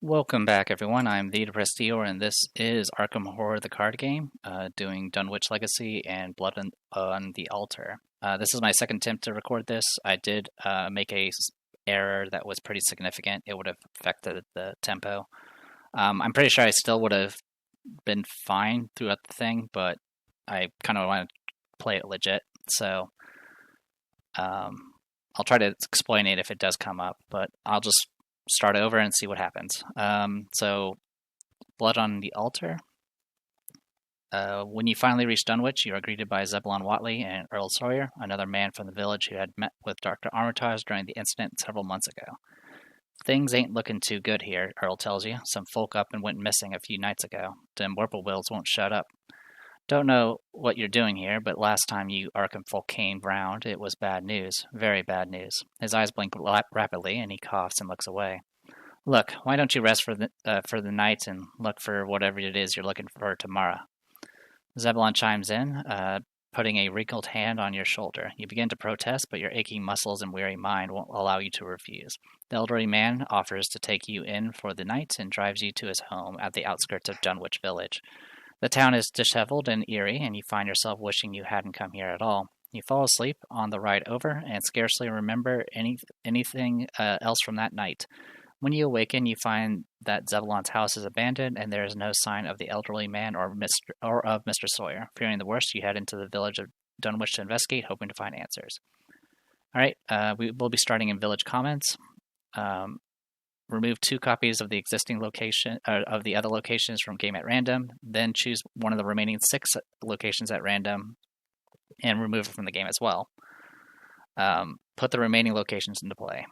Welcome back, everyone. I'm the Depressed Eeyore, and this is Arkham Horror, the card game, doing Dunwich Legacy and Blood on the Altar. This is my second attempt to record this. I did make a error that was pretty significant. It would have affected the tempo. I'm pretty sure I still would have been fine throughout the thing, but I kind of want to play it legit, so I'll try to explain it if it does come up, but I'll just start over and see what happens. So, Blood on the Altar. When you finally reach Dunwich, you are greeted by Zebulon Whatley and Earl Sawyer, another man from the village who had met with Dr. Armitage during the incident several months ago. Things ain't looking too good here, Earl tells you. Some folk up and went missing a few nights ago. Them whippoorwills won't shut up. Don't know what you're doing here, but last time you Arkham folk came round, it was bad news. Very bad news. His eyes blink rapidly, and he coughs and looks away. Look, why don't you rest for the night and look for whatever it is you're looking for tomorrow? Zebulon chimes in, putting a wrinkled hand on your shoulder. You begin to protest, but your aching muscles and weary mind won't allow you to refuse. The elderly man offers to take you in for the night and drives you to his home at the outskirts of Dunwich village. The town is disheveled and eerie, and you find yourself wishing you hadn't come here at all. You fall asleep on the ride over and scarcely remember anything else from that night. When you awaken, you find that Zebulon's house is abandoned, and there is no sign of the elderly man or of Mr. Sawyer. Fearing the worst, you head into the village of Dunwich to investigate, hoping to find answers. All right, we will be starting in village comments. Remove 2 copies of the existing location of the other locations from game at random. Then choose one of the remaining 6 locations at random, and remove it from the game as well. Put the remaining locations into play.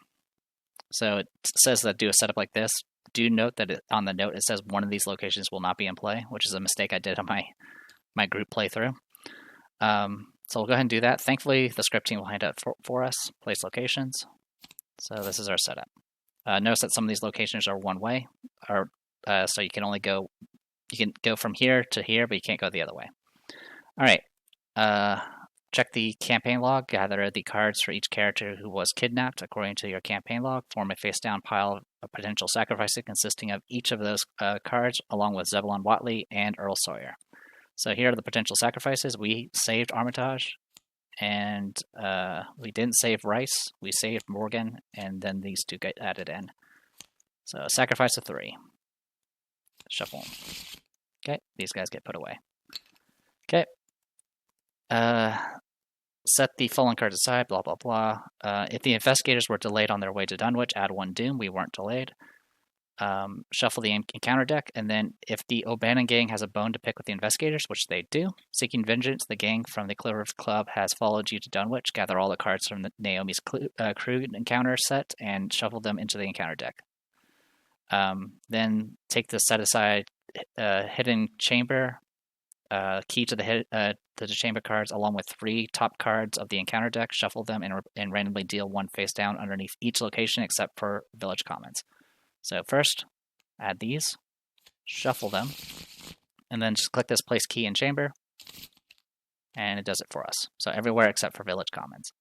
So it says that do a setup like this. Do note that on the note it says one of these locations will not be in play, which is a mistake I did on my group playthrough. So we'll go ahead and do that. Thankfully, the script team will hand it for us. Place locations. So this is our setup. Notice that some of these locations are one way, so you can only go from here to here, but you can't go the other way. All right. Check the campaign log. Gather the cards for each character who was kidnapped according to your campaign log. Form a face-down pile of potential sacrifices consisting of each of those cards, along with Zebulon Whatley and Earl Sawyer. So here are the potential sacrifices. We saved Armitage, and we didn't save Rice. We saved Morgan, and then these 2 get added in. So a sacrifice of 3. Shuffle. Okay, these guys get put away. Okay. Set the fallen cards aside, blah, blah, blah. If the investigators were delayed on their way to Dunwich, add 1 doom. We weren't delayed. Shuffle the encounter deck, and then if the O'Bannon gang has a bone to pick with the investigators, which they do, seeking vengeance, the gang from the Clear Roof Club has followed you to Dunwich. Gather all the cards from the Naomi's crew encounter set and shuffle them into the encounter deck. Then take the set aside hidden chamber key to the chamber cards, along with 3 top cards of the encounter deck. Shuffle them and randomly deal 1 face down underneath each location except for village comments. So first, add these, shuffle them, and then just click this place key in chamber, and it does it for us. So everywhere except for village comments.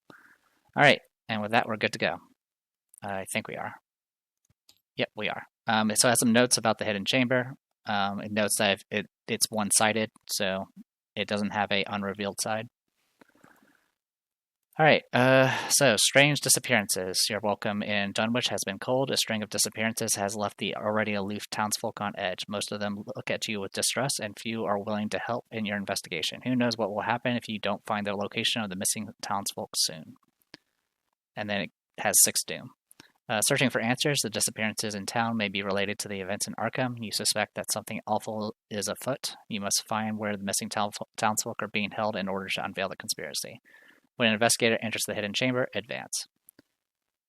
All right, and with that, we're good to go. I think we are. Yep, we are. So it has some notes about the hidden chamber. It notes that it's one-sided, so it doesn't have a unrevealed side. All right, so strange disappearances. Your welcome in Dunwich has been cold. A string of disappearances has left the already aloof townsfolk on edge. Most of them look at you with distrust, and few are willing to help in your investigation. Who knows what will happen if you don't find the location of the missing townsfolk soon. And then it has 6 doom. Searching for answers, the disappearances in town may be related to the events in Arkham. You suspect that something awful is afoot. You must find where the missing townsfolk are being held in order to unveil the conspiracy. When an investigator enters the hidden chamber, advance.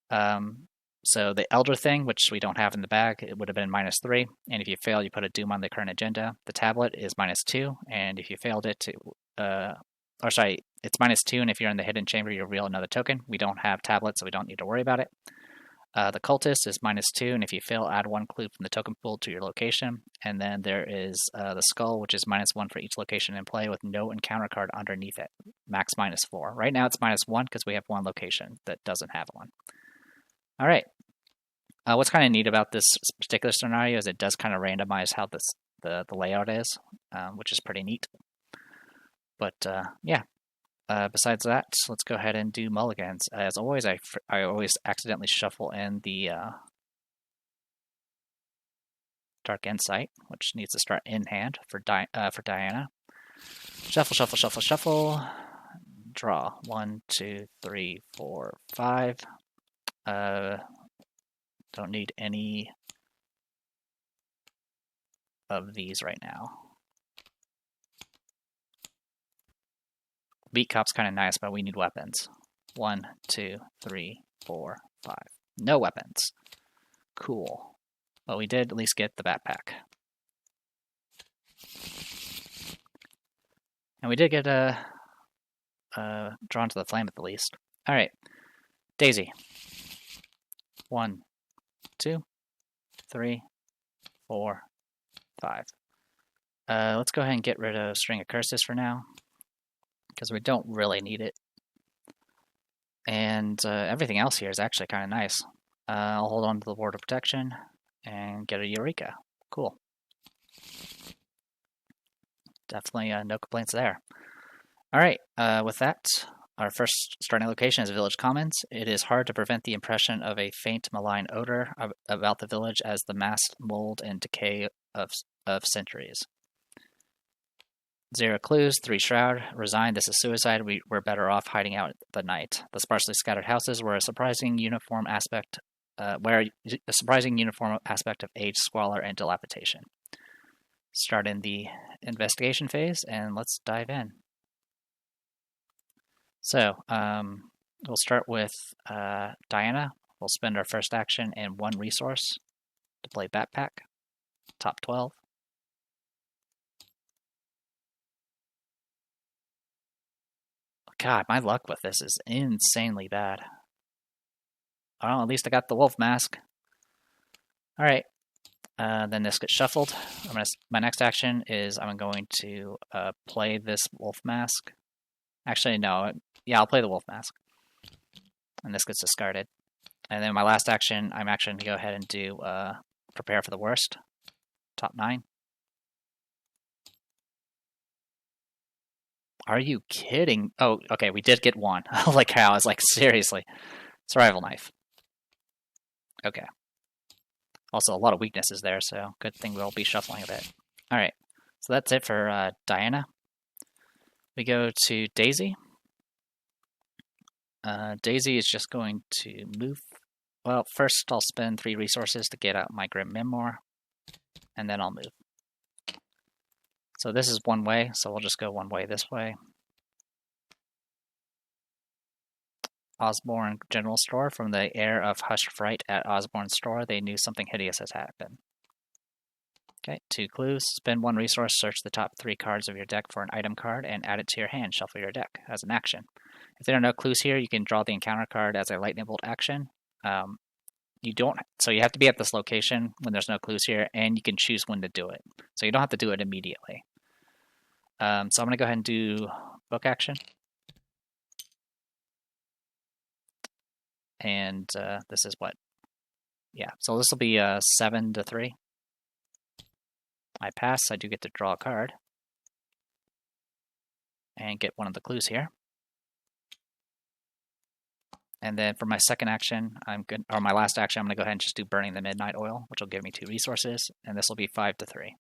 So the Elder thing, which we don't have in the bag, it would have been -3. And if you fail, you put a doom on the current agenda. The tablet is -2. And if you failed it, it's -2. And if you're in the hidden chamber, you reveal another token. We don't have tablets, so we don't need to worry about it. The cultist is -2, and if you fail, add 1 clue from the token pool to your location. And then there is the skull, which is -1 for each location in play with no encounter card underneath it. Max -4. Right now it's -1 because we have 1 location that doesn't have one. All right. What's kind of neat about this particular scenario is it does kind of randomize how the layout is, which is pretty neat. But yeah, besides that, let's go ahead and do mulligans. As always, I always accidentally shuffle in the Dark Insight, which needs to start in hand for Diana. Shuffle, shuffle, shuffle, shuffle. Draw 1, 2, 3, 4, 5. Don't need any of these right now. Beat Cop's kind of nice, but we need weapons. 1, 2, 3, 4, 5. No weapons. Cool. Well, we did at least get the backpack. And we did get drawn to the flame at the least. Alright. Daisy. 1, 2, 3, 4, 5. Let's go ahead and get rid of String of Curses for now, because we don't really need it. And everything else here is actually kind of nice. I'll hold on to the Ward of Protection and get a Eureka. Cool. Definitely no complaints there. Alright, with that, our first starting location is Village Commons. It is hard to prevent the impression of a faint malign odor about the village as the mass mold and decay of centuries. 0 clues, 3 shroud. Resigned, this is suicide. We're better off hiding out the night. The sparsely scattered houses were a surprising uniform aspect of age, squalor, and dilapidation. Start in the investigation phase, and let's dive in. So, we'll start with Diana. We'll spend our first action and 1 resource to play Backpack. Top 12. God, my luck with this is insanely bad. Oh, at least I got the wolf mask. Alright. Then this gets shuffled. My next action is I'm going to play this wolf mask. Actually, no. Yeah, I'll play the wolf mask. And this gets discarded. And then my last action, I'm actually going to go ahead and do Prepare for the Worst. Top 9. Are you kidding? Oh, okay, we did get 1. Like how I was like, seriously. Survival Knife. Okay. Also, a lot of weaknesses there, so good thing we'll be shuffling a bit. Alright, so that's it for Diana. We go to Daisy. Daisy is just going to move. Well, first I'll spend 3 resources to get out my Grim Memoir, and then I'll move. So this is one way, so we'll just go one way this way. Osborne General Store. From the air of hushed fright at Osborne's store, they knew something hideous has happened. Okay, 2 clues. Spend 1 resource, search the top 3 cards of your deck for an item card, and add it to your hand. Shuffle your deck as an action. If there are no clues here, you can draw the encounter card as a lightning bolt action. So you have to be at this location when there's no clues here, and you can choose when to do it. So you don't have to do it immediately. So I'm going to go ahead and do book action. And this is what? Yeah, so this will be 7 to 3. I pass. I do get to draw a card. And get one of the clues here. And then for my second action, my last action, I'm going to go ahead and just do Burning the Midnight Oil, which will give me 2 resources. And this will be 5 to 3.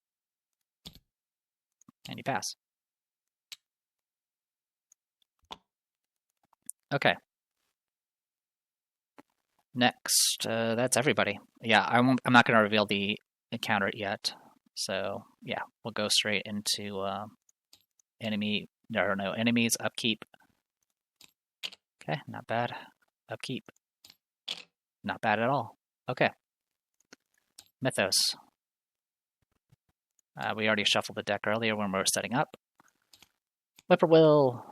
And you pass. Okay. Next, that's everybody. Yeah, I'm not going to reveal the encounter yet. So, yeah, we'll go straight into enemies, upkeep. Okay, not bad. Upkeep. Not bad at all. Okay. Mythos. We already shuffled the deck earlier when we were setting up. Whippoorwill.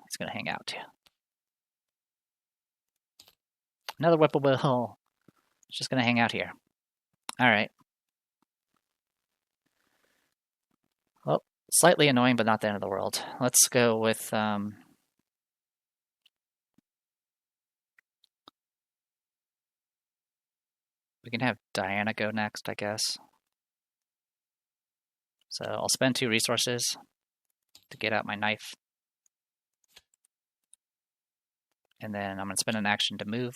It's going to hang out. Another Whippoorwill. It's just going to hang out here. Alright. Well, slightly annoying, but not the end of the world. Let's go with... We can have Diana go next, I guess. So I'll spend 2 resources to get out my knife. And then I'm going to spend an action to move.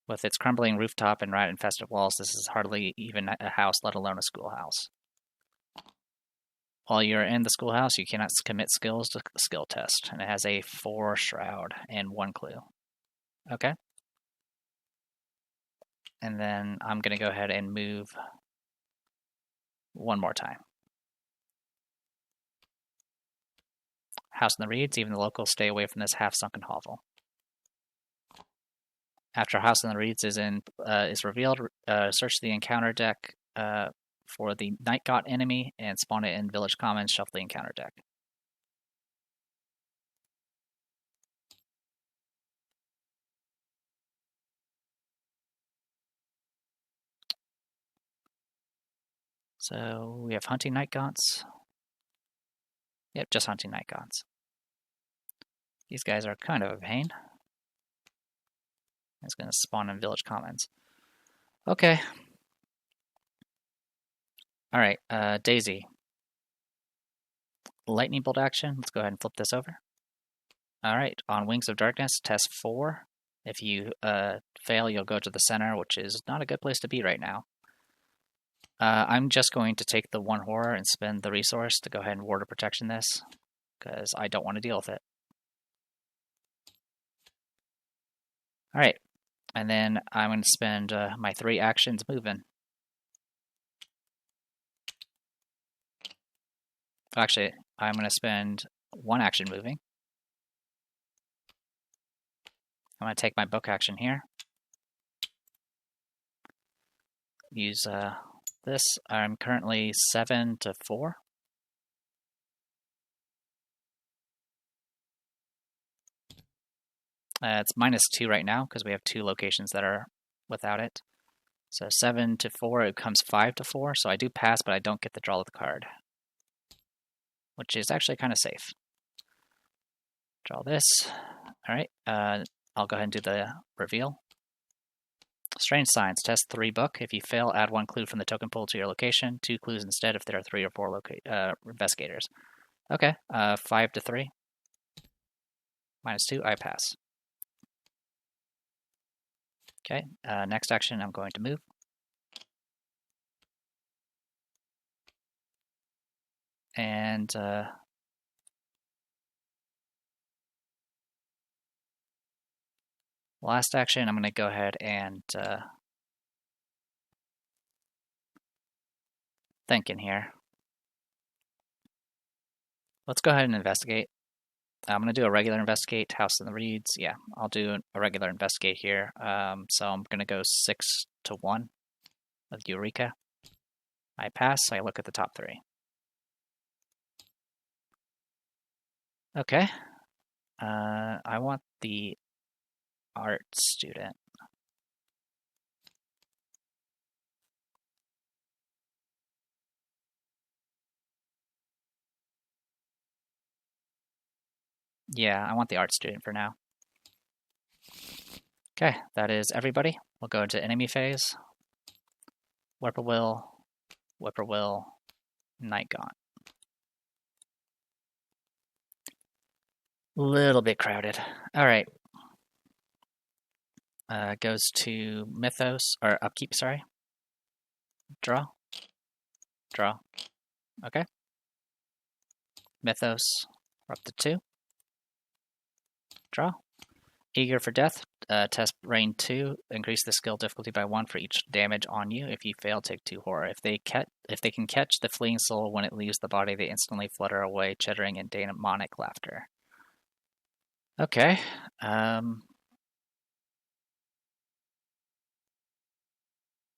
With its crumbling rooftop and rat-infested walls, this is hardly even a house, let alone a schoolhouse. While you're in the schoolhouse, you cannot commit skills to skill test, and it has a 4 shroud and 1 clue. Okay. And then I'm going to go ahead and move 1 more time. House in the Reeds, even the locals stay away from this half-sunken hovel. After House in the Reeds is revealed, search the encounter deck for the Night God enemy and spawn it in Village Commons, shuffle the encounter deck. So we have Hunting Night Gods. Yep, just Hunting Night Gods. These guys are kind of a pain. It's going to spawn in Village Commons. Okay. Alright, Daisy. Lightning Bolt action. Let's go ahead and flip this over. Alright, on Wings of Darkness, test 4. If you fail, you'll go to the center, which is not a good place to be right now. I'm just going to take the 1 horror and spend the resource to go ahead and Ward of Protection this, because I don't want to deal with it. Alright, and then I'm going to spend my 3 actions moving. Actually, I'm going to spend 1 action moving. I'm going to take my book action here. Use this. I'm currently 7 to 4. It's -2 right now because we have 2 locations that are without it. So 7 to 4, it becomes 5 to 4. So I do pass, but I don't get the draw of the card, which is actually kind of safe. Draw this. All right. I'll go ahead and do the reveal. Strange Signs. Test 3 book. If you fail, add 1 clue from the token pool to your location. 2 clues instead if there are 3 or 4 investigators. Okay. 5 to 3. -2. I pass. Okay. Next action, I'm going to move. And last action, I'm going to go ahead and think in here. Let's go ahead and investigate. I'm going to do a regular investigate, House in the Reeds. Yeah, I'll do a regular investigate here. So I'm going to go 6 to 1 with Eureka. I pass. I look at the top 3. Okay. I want the art student. Yeah, I want the art student for now. Okay, that is everybody. We'll go into enemy phase. Whippoorwill, Night Gaunt. Little bit crowded. All right. Goes to Mythos, or Upkeep, sorry. Draw. Okay. Mythos, we're up to 2. Draw. Eager for Death. Test Rain 2. Increase the skill difficulty by 1 for each damage on you. If you fail, take 2 horror. If they can catch the fleeing soul when it leaves the body, they instantly flutter away, chittering in demonic laughter. Okay.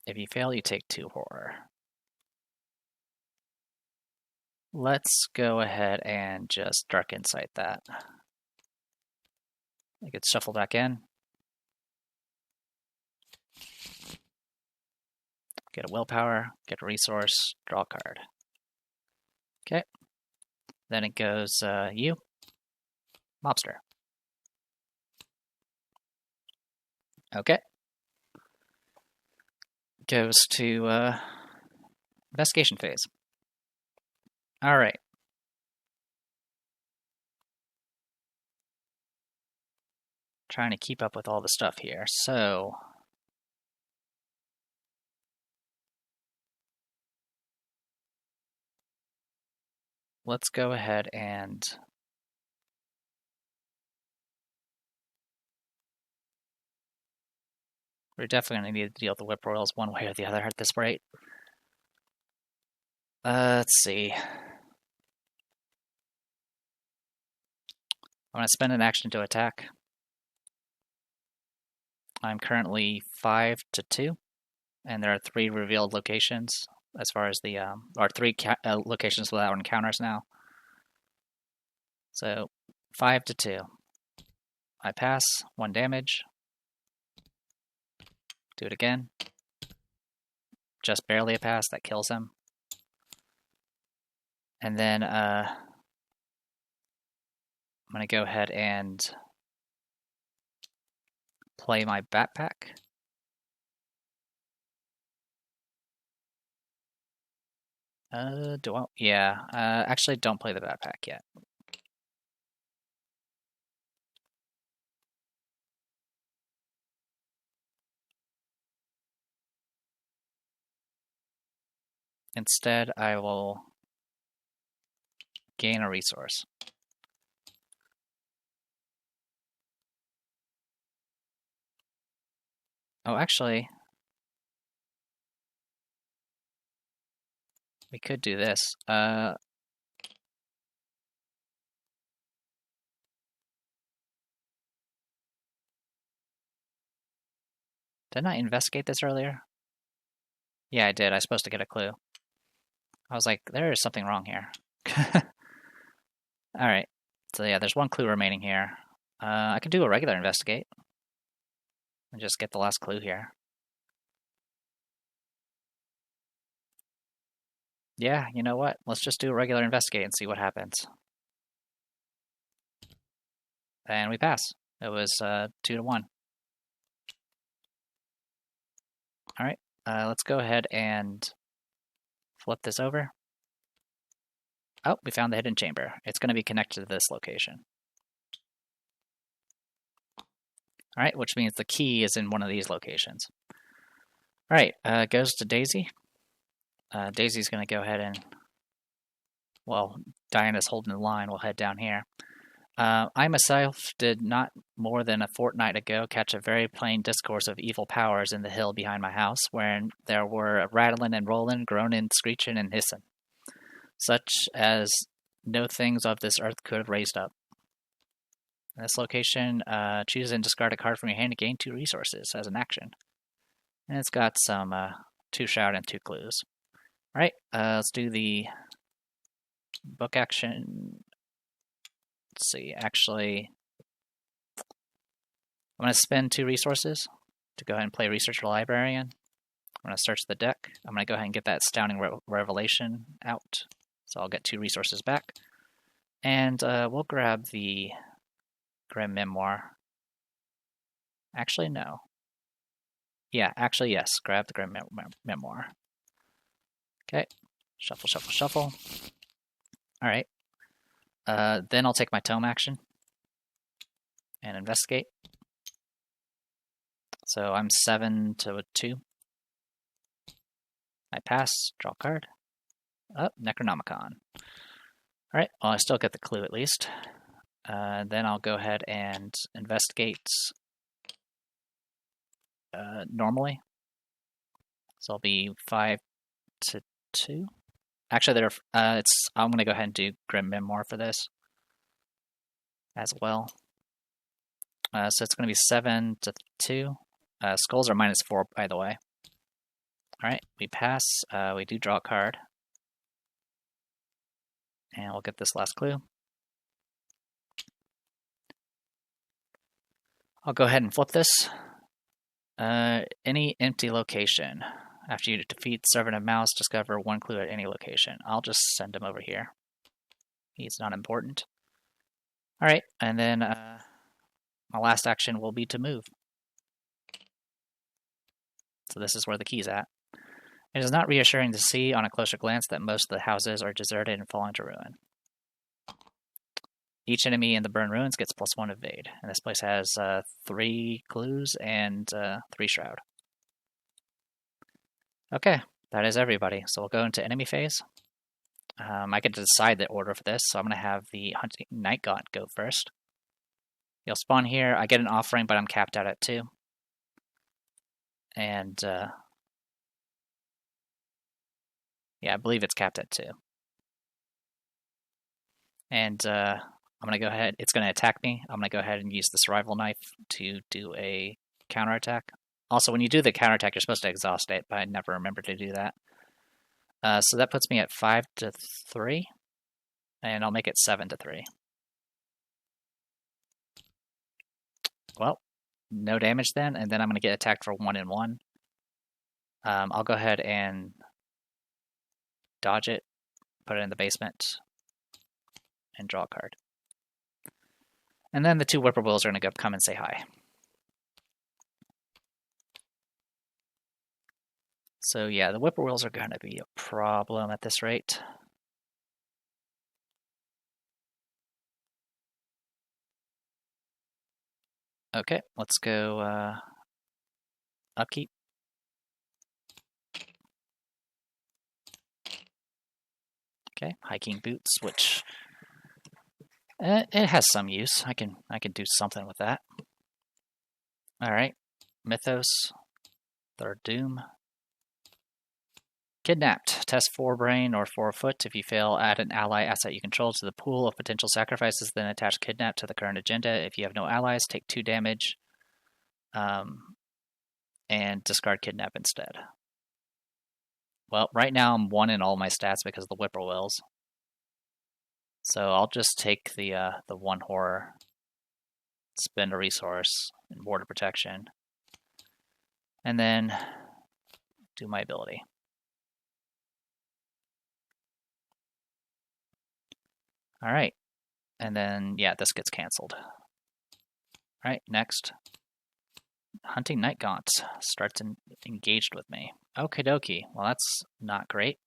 If you fail, you take 2 horror. Let's go ahead and just Dark Insight that. It gets shuffled back in. Get a willpower, get a resource, draw a card. Okay. Then it goes you, Mobster. Okay. Goes to investigation phase. All right. Trying to keep up with all the stuff here. So let's go ahead and we're definitely going to need to deal with the whip royals one way or the other at this rate. Let's see. I'm going to spend an action to attack. I'm currently 5-2, and there are 3 revealed locations as far as the, or 3 locations without encounters now. So 5-2. I pass, 1 damage. Do it again. Just barely a pass, that kills him. And then I'm going to go ahead and play my backpack. Yeah, actually don't play the backpack yet. Instead, I will gain a resource. Oh, actually, we could do this. Didn't I investigate this earlier? Yeah, I did. I was supposed to get a clue. I was like, there is something wrong here. Alright. So yeah, there's 1 clue remaining here. I could do a regular investigate. And just get the last clue here. Yeah, you know what? Let's just do a regular investigate and see what happens. And we pass. It was 2-1. Alright, let's go ahead and flip this over. Oh, we found the hidden chamber. It's going to be connected to this location. Alright, which means the key is in one of these locations. Alright, goes to Daisy. Daisy's going to go ahead and, well, Diana's holding the line. We'll head down here. I myself did not more than a fortnight ago catch a very plain discourse of evil powers in the hill behind my house, wherein there were rattling and rolling, groaning, screeching, and hissing, such as no things of this earth could have raised up. In this location, choose and discard a card from your hand to gain 2 resources as an action. And it's got some 2 shout and 2 clues. Alright, let's do the book action. Let's see, actually, I'm going to spend 2 resources to go ahead and play Researcher Librarian. I'm going to search the deck. I'm going to go ahead and get that Astounding Revelation out. So I'll get 2 resources back. And we'll grab the Grim Memoir. Actually, no. Yeah, actually, yes. Grab the Grim Memoir. Okay. Shuffle, shuffle, shuffle. Alright. Then I'll take my tome action and investigate. So I'm 7-2. I pass, draw a card. Oh, Necronomicon. Alright, well I still get the clue at least. Then I'll go ahead and investigate normally. So I'll be 5-2. Actually, I'm going to go ahead and do Grim Memoir for this as well. So it's going to be 7-2. Skulls are -4, by the way. Alright, we pass. We do draw a card. And we'll get this last clue. I'll go ahead and flip this. Any empty location. After you defeat Servant of Mouse, discover 1 clue at any location. I'll just send him over here. He's not important. Alright, and then my last action will be to move. So this is where the key's at. It is not reassuring to see on a closer glance that most of the houses are deserted and falling to ruin. Each enemy in the burned ruins gets +1 evade, and this place has 3 clues and 3 shroud. Okay, that is everybody. So we'll go into enemy phase. I get to decide the order for this, so I'm going to have the Hunting Night Gaunt go first. You'll spawn here. I get an offering, but I'm capped out at 2. And yeah, I believe it's capped at 2. And I'm going to go ahead. It's going to attack me. I'm going to go ahead and use the Survival Knife to do a counterattack. Also, when you do the counterattack, you're supposed to exhaust it, but I never remember to do that. So that puts me at 5-3, and I'll make it 7-3. Well, no damage then, and then I'm going to get attacked for 1 and 1. I'll go ahead and dodge it, put it in the basement, and draw a card. And then the 2 whippoorwills are going to come and say hi. So yeah, the whippoorwills are going to be a problem at this rate. Okay, let's go upkeep. Okay, hiking boots, which it has some use. I can do something with that. All right, Mythos, Third Doom. Kidnapped. Test 4 brain or 4 foot. If you fail, add an ally asset you control to the pool of potential sacrifices, then attach kidnap to the current agenda. If you have no allies, take 2 damage and discard kidnap instead. Well, right now I'm 1 in all my stats because of the whippoorwills. So I'll just take the 1 horror, spend a resource, and border protection, and then do my ability. All right, and then, yeah, this gets canceled. All right, next. Hunting Night Gaunt starts engaged with me. Okie dokie, well that's not great.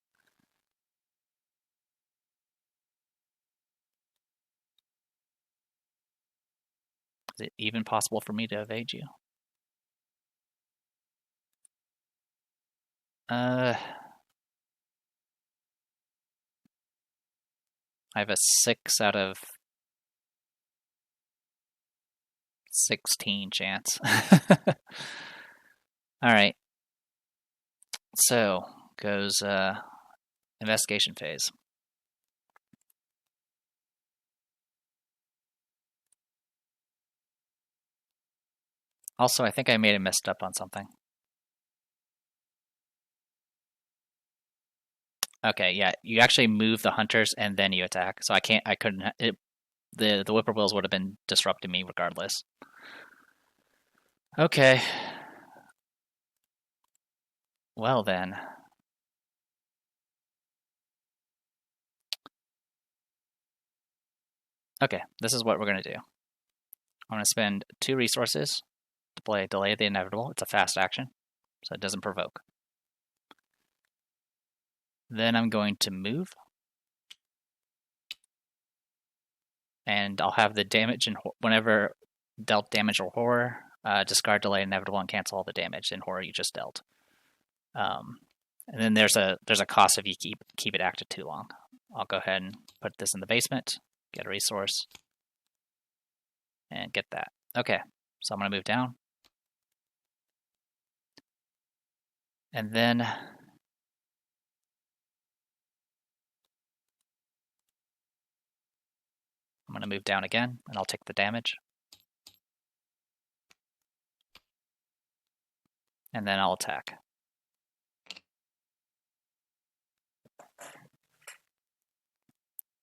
Is it even possible for me to evade you? I have a 6 out of 16 chance. Alright. So, goes investigation phase. Also, I think I may have messed up on something. Okay, yeah, you actually move the hunters and then you attack. So I couldn't, the whippoorwills would have been disrupting me regardless. Okay. Well then. Okay, this is what we're going to do. I'm going to spend 2 resources to play Delay the Inevitable. It's a fast action, so it doesn't provoke. Then I'm going to move. And I'll have the damage, and whenever dealt damage or horror, discard Delay Inevitable and cancel all the damage in horror you just dealt. And then there's a cost if you keep it active too long. I'll go ahead and put this in the basement, get a resource, and get that. Okay, so I'm going to move down. And then I'm going to move down again, and I'll take the damage. And then I'll attack.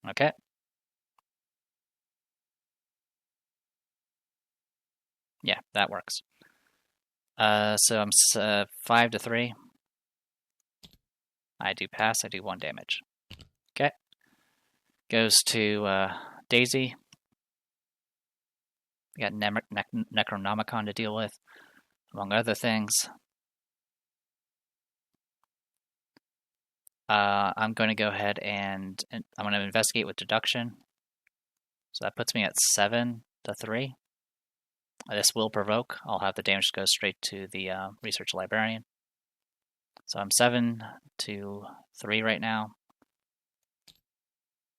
Okay. Yeah, that works. So I'm 5-3. I do pass. I do 1 damage. Okay. Goes to Daisy. We got Necronomicon to deal with, among other things. I'm going to go ahead and I'm going to investigate with deduction. So that puts me at 7 to 3. This will provoke. I'll have the damage go straight to the research librarian. So I'm 7 to 3 right now.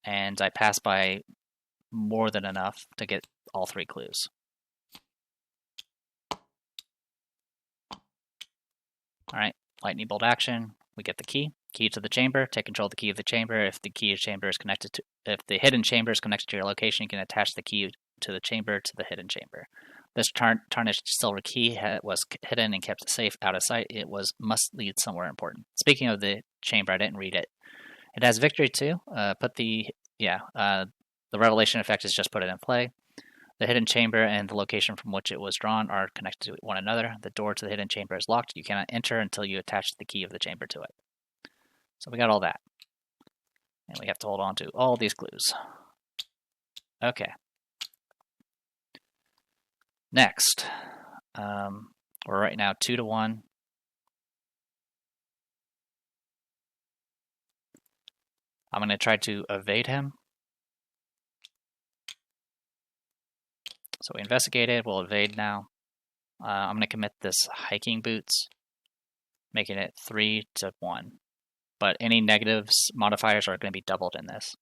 And I pass by more than enough to get all 3 clues. Alright, lightning bolt action. We get the key. Key to the chamber. Take control of the key of the chamber. If the key of chamber is connected to, if the hidden chamber is connected to your location, you can attach the key to the chamber to the hidden chamber. This tarnished silver key was hidden and kept safe out of sight. It must lead somewhere important. Speaking of the chamber, I didn't read it. It has victory too. The revelation effect is just put it in play. The hidden chamber and the location from which it was drawn are connected to one another. The door to the hidden chamber is locked. You cannot enter until you attach the key of the chamber to it. So we got all that. And we have to hold on to all these clues. Okay. Next. We're right now 2 to 1. I'm going to try to evade him. So we investigated, we'll evade now. I'm going to commit this hiking boots, making it 3 to 1. But any negatives modifiers are going to be doubled in this.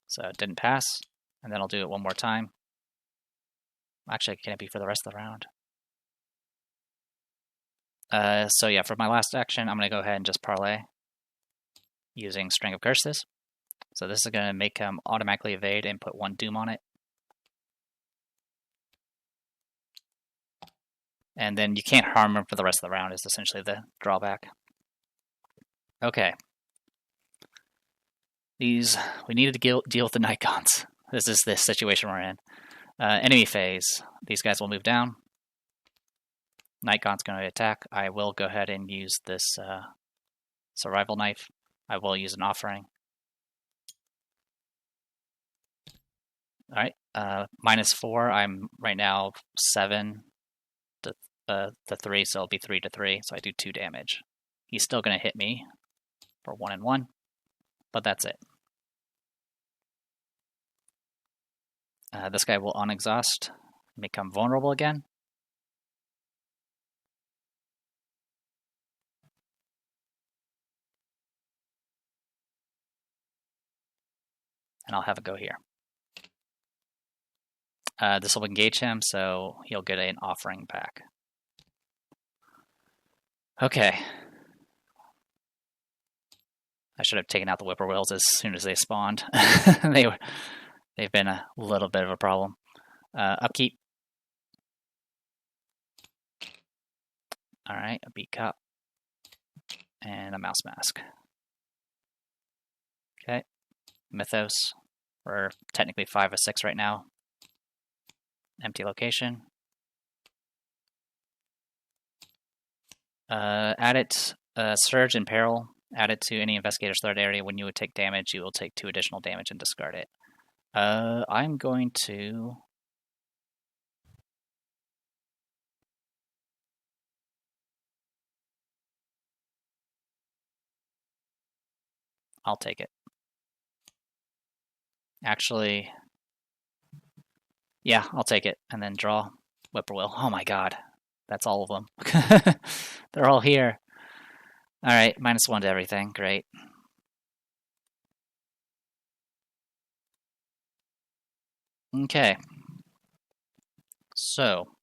So it didn't pass, and then I'll do it one more time. Actually, can it be for the rest of the round? So yeah, for my last action, I'm going to go ahead and just parlay using String of Curses. So this is going to make him automatically evade and put 1 doom on it. And then you can't harm him for the rest of the round is essentially the drawback. Okay. We needed to deal with the Nikons. This is the situation we're in. Enemy phase. These guys will move down. Nikon's going to attack. I will go ahead and use this survival knife. I will use an offering. Alright, -4. I'm right now 7 to 3, so it'll be 3 to 3. So I do 2 damage. He's still going to hit me for 1 and 1, but that's it. This guy will unexhaust, become vulnerable again. And I'll have a go here. This will engage him, so he'll get an offering back. Okay. I should have taken out the whippoorwills as soon as they spawned. They've been a little bit of a problem. Upkeep. Alright, a beat cop. And a mouse mask. Okay. Mythos. We're technically 5 of 6 right now. Empty location. Add it, Surge and Peril. Add it to any investigator's threat area. When you would take damage, you will take 2 additional damage and discard it. I'm going to... I'll take it. Actually... Yeah, I'll take it. And then draw Whippoorwill. Oh my god. That's all of them. They're all here. Alright, -1 to everything. Great. Okay. So.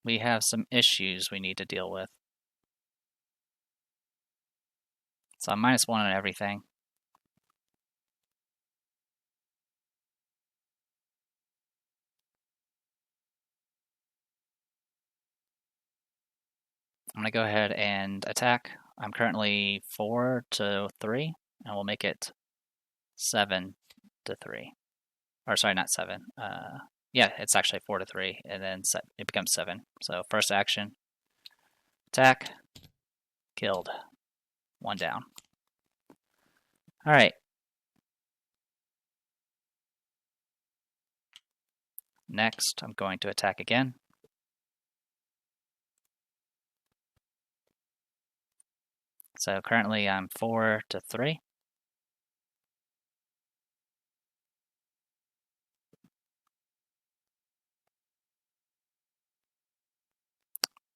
We have some issues we need to deal with. So I'm -1 on everything. I'm going to go ahead and attack. I'm currently 4 to 3, and we'll make it 7 to 3. Or sorry, not 7. Yeah, it's actually 4 to 3, and then it becomes 7. So first action, attack, killed. 1 down. Alright. Next, I'm going to attack again. So currently I'm 4-3.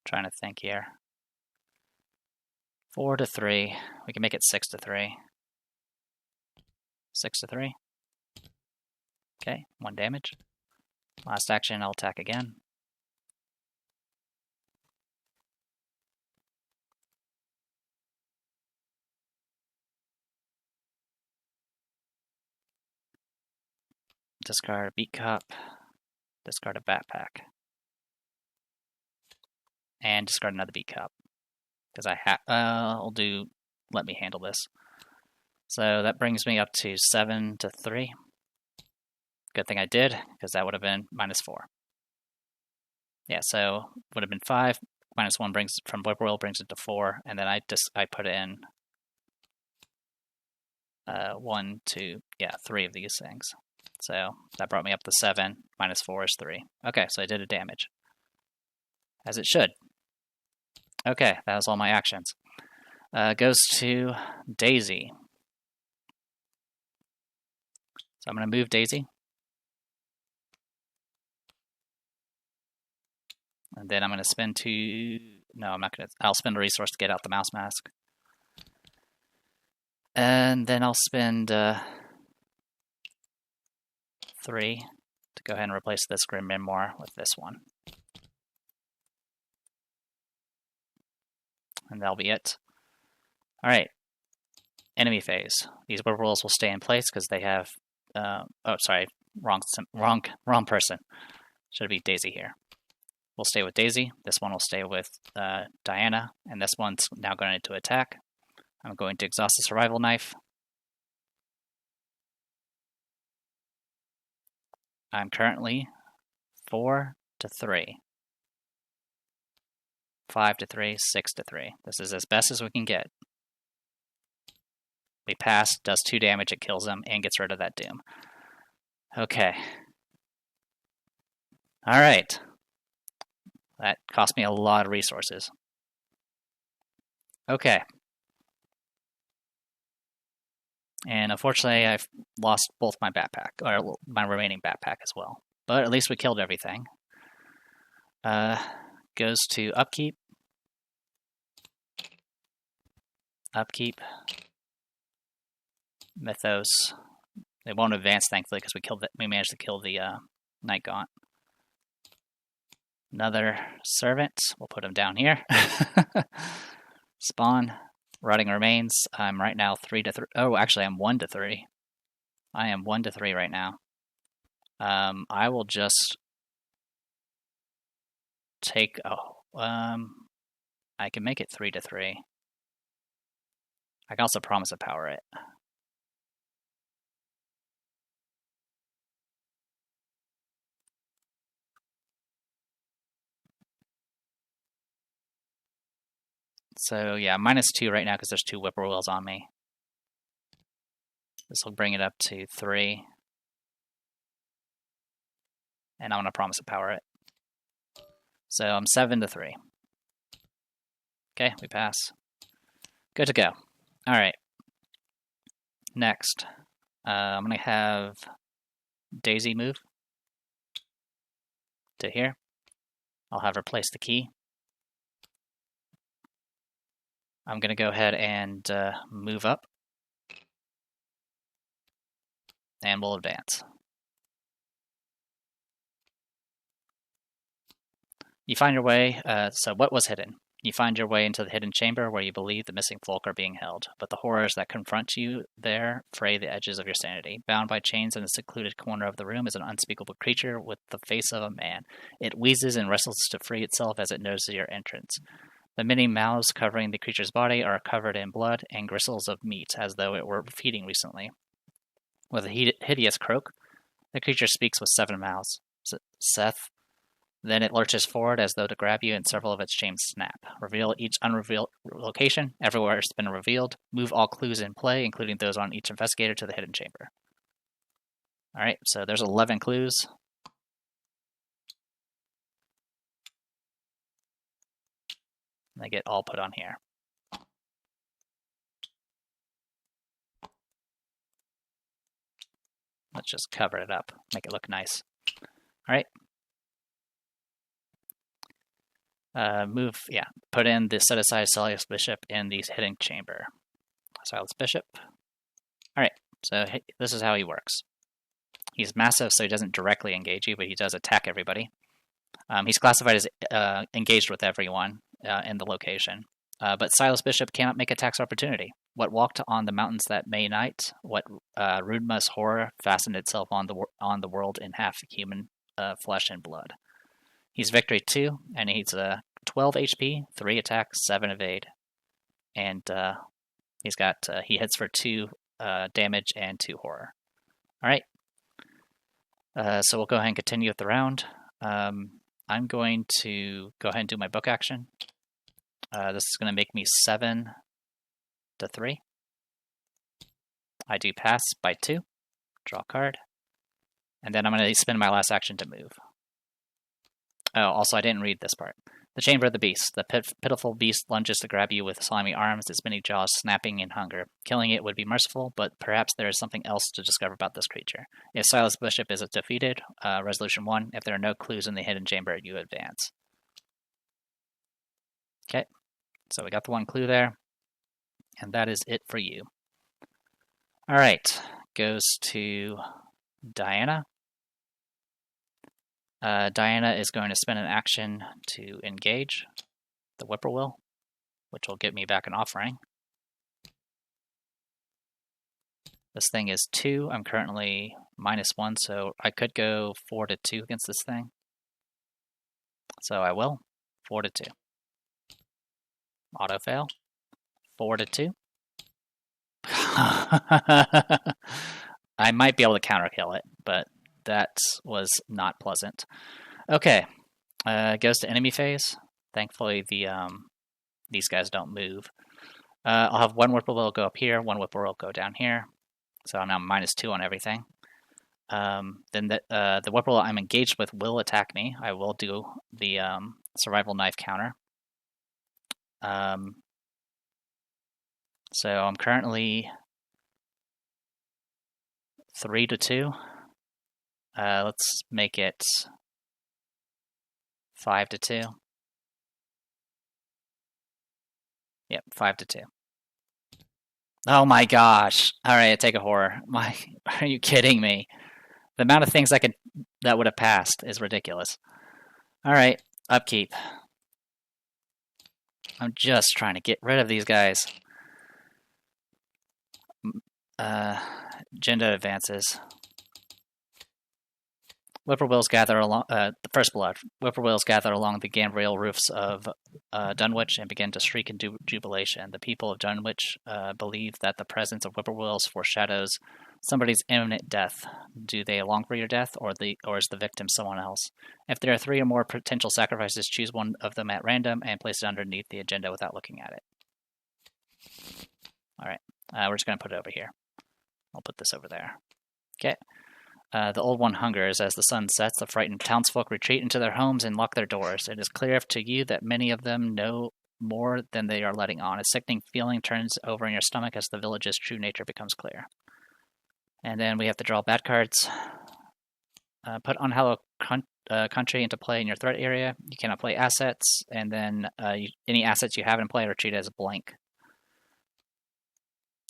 Trying to think here. 4-3. We can make it 6-3. 6-3. Okay, 1 damage. Last action, I'll attack again. Discard a beat cup. Discard a backpack. And discard another beat cup. Because I'll do, let me handle this. So that brings me up to 7-3. Good thing I did, because that would have been -4. Yeah, so would have been 5. -1 brings from Whippoorwill brings it to 4, and then I put in 1, 2, 3 of these things. So that brought me up to 7. -4 is 3. Okay, so I did a damage. As it should. Okay, that was all my actions. Goes to Daisy. So I'm going to move Daisy. And then I'm going to spend 2... No, I'm not going to... I'll spend a resource to get out the mouse mask. And then I'll spend 3 to go ahead and replace this Grim Memoir with this one. And that'll be it. Alright. Enemy phase. These Whippoorwills will stay in place because they have... oh, sorry. Wrong person. Should be Daisy here. We'll stay with Daisy. This one will stay with Diana. And this one's now going to attack. I'm going to exhaust the survival knife. I'm currently 4-3. 5-3, 6-3. This is as best as we can get. We pass, does 2 damage, it kills him, and gets rid of that doom. Okay. Alright. That cost me a lot of resources. Okay. And unfortunately, I've lost both my backpack, or my remaining backpack as well. But at least we killed everything. Goes to upkeep. Upkeep. Mythos. They won't advance, thankfully, because we managed to kill the Night Gaunt. Another servant. We'll put him down here. Spawn. Rotting Remains. I'm right now 3-3. Oh, actually, I'm 1-3. I am 1-3 right now. I will just take. I can make it 3-3. I can also promise to power it. So yeah, -2 right now because there's 2 Whippoorwills on me. This will bring it up to 3. And I'm going to promise to power it. So I'm 7-3. Okay, we pass. Good to go. Alright. Next. I'm going to have Daisy move to here. I'll have her place the key. I'm going to go ahead and move up. And we'll advance. You find your way, so what was hidden? You find your way into the hidden chamber where you believe the missing folk are being held, but the horrors that confront you there fray the edges of your sanity. Bound by chains in a secluded corner of the room is an unspeakable creature with the face of a man. It wheezes and wrestles to free itself as it notices your entrance. The many mouths covering the creature's body are covered in blood and gristles of meat, as though it were feeding recently. With a hideous croak, the creature speaks with 7 mouths. Seth. Then it lurches forward as though to grab you, and several of its chains snap. Reveal each unrevealed location. Everywhere it's been revealed. Move all clues in play, including those on each investigator, to the hidden chamber. Alright, so there's 11 clues. They get all put on here. Let's just cover it up, make it look nice. All right. Put in the set-aside Silas Bishop in the hidden chamber. Silas Bishop. All right, so this is how he works. He's massive, so he doesn't directly engage you, but he does attack everybody. He's classified as engaged with everyone in the location. But Silas Bishop cannot make attacks of opportunity. What walked on the mountains that May night? What Rudma's horror fastened itself on the world in half human flesh and blood? He's Victory 2, and he's 12 HP, 3 attack, 7 evade. And he hits for 2 damage and 2 horror. Alright. So we'll go ahead and continue with the round. I'm going to go ahead and do my book action. This is going to make me 7 to 3. I do pass by 2. Draw a card. And then I'm going to spend my last action to move. Oh, also I didn't read this part. The Chamber of the Beast. The pitiful beast lunges to grab you with slimy arms, its many jaws snapping in hunger. Killing it would be merciful, but perhaps there is something else to discover about this creature. If Silas Bishop is defeated, Resolution 1, if there are no clues in the hidden chamber, you advance. Okay, so we got the 1 clue there, and that is it for you. Alright, goes to Diana. Diana is going to spend an action to engage the Whippoorwill, which will get me back an offering. This thing is 2. I'm currently -1, so I could go 4 to 2 against this thing. So I will. 4 to 2. Auto fail. 4 to 2. I might be able to counter kill it, but that was not pleasant. Okay, goes to enemy phase. Thankfully, these guys don't move. I'll have 1 Whippoorwill go up here, 1 Whippoorwill go down here. So I'm now -2 on everything. Then the Whippoorwill I'm engaged with will attack me. I will do the survival knife counter. So I'm currently 3 to 2. Let's make it 5 to 2. Yep, 5 to 2. Oh my gosh! All right, I take a horror. Are you kidding me? The amount of things that would have passed is ridiculous. All right, upkeep. I'm just trying to get rid of these guys. Agenda advances. Whippoorwills gather along the first blood. Whippoorwills gather along the gambrel roofs of Dunwich and begin to shriek in jubilation. The people of Dunwich believe that the presence of whippoorwills foreshadows somebody's imminent death. Do they long for your death, or is the victim someone else? If there are 3 or more potential sacrifices, choose one of them at random and place it underneath the agenda without looking at it. All right, we're just going to put it over here. I'll put this over there. Okay. The old one hungers. As the sun sets, the frightened townsfolk retreat into their homes and lock their doors. It is clear to you that many of them know more than they are letting on. A sickening feeling turns over in your stomach as the village's true nature becomes clear. And then we have to draw bad cards. Put Unhallowed Country into play in your threat area. You cannot play assets, and then any assets you have in play are treated as blank.